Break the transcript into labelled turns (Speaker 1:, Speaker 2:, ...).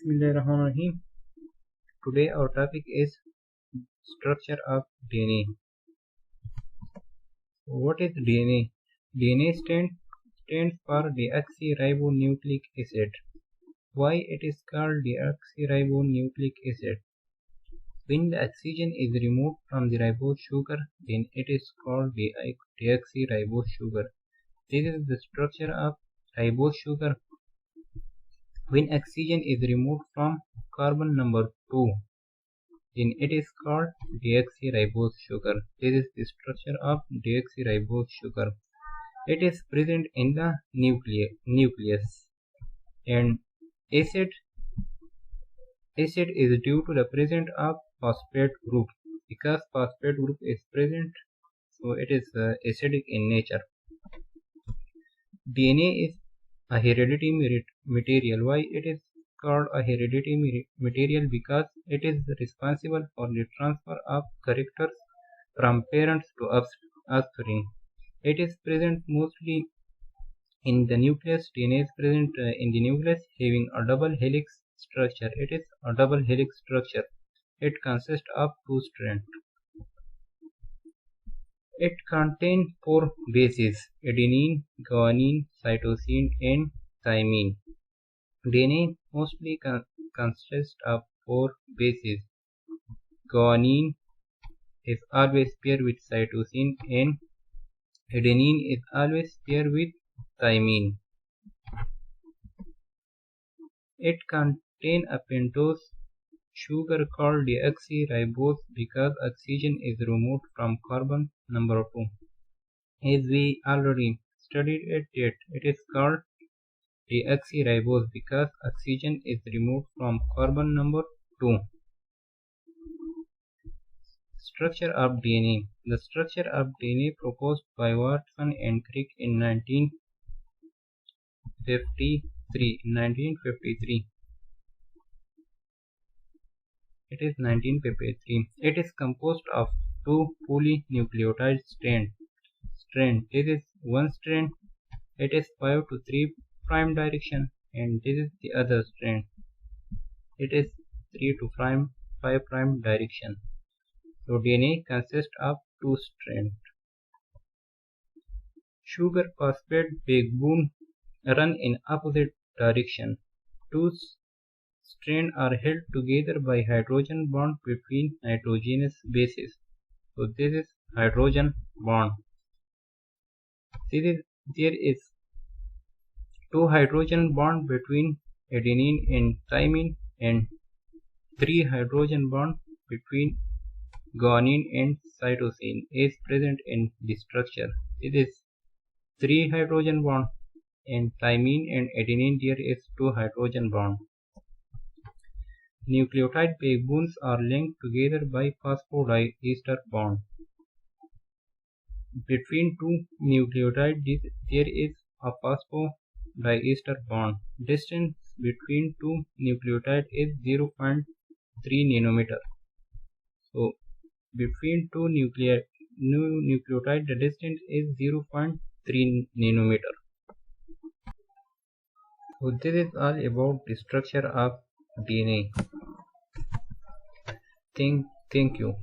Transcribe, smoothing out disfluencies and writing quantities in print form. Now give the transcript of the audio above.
Speaker 1: Bismillahirrahmanirrahim. Today our topic is structure of DNA. What is DNA? DNA stands for deoxyribonucleic acid. Why it is called deoxyribonucleic acid? When the oxygen is removed from the ribose sugar, then it is called deoxyribose sugar. This is the structure of ribose sugar. When oxygen is removed from carbon number 2, then it is called deoxyribose sugar. This is the structure of deoxyribose sugar. It is present in the nucleus. And acid is due to the presence of phosphate group. Because phosphate group is present, so it is acidic in nature. DNA is a hereditary material. Why it is called a hereditary material? Because it is responsible for the transfer of characters from parents to offspring. It is present mostly in the nucleus. DNA is present in the nucleus, having a double helix structure. It is a double helix structure. It consists of 2 strands. It contains 4 bases: adenine, guanine, cytosine, and thymine. DNA mostly consists of 4 bases. Guanine is always paired with cytosine, and adenine is always paired with thymine. It contains a pentose sugar called deoxyribose because oxygen is removed from carbon number 2. As we already studied it is called deoxyribose because oxygen is removed from carbon number 2. Structure of DNA. The structure of DNA proposed by Watson and Crick in 1953. It is 1953. It is composed of 2 polynucleotide strands. This is one strand. It is 5 to 3 prime direction, and this is the other strand. It is 3 to 5 prime direction. So DNA consists of 2 strands. Sugar phosphate backbone run in opposite direction. 2 strands are held together by hydrogen bond between nitrogenous bases. So this is hydrogen bond. There is 2 hydrogen bond between adenine and thymine, and 3 hydrogen bond between guanine and cytosine is present in the structure. It is 3 hydrogen bond, and thymine and adenine there is 2 hydrogen bond. Nucleotide backbones are linked together by phosphodiester bond. Between 2 nucleotides there is a phosphodiester bond. Distance between 2 nucleotides is 0.3 nanometer. So between 2 nucleotides the distance is 0.3 nanometer. So this is all about the structure of DNA. Thank you.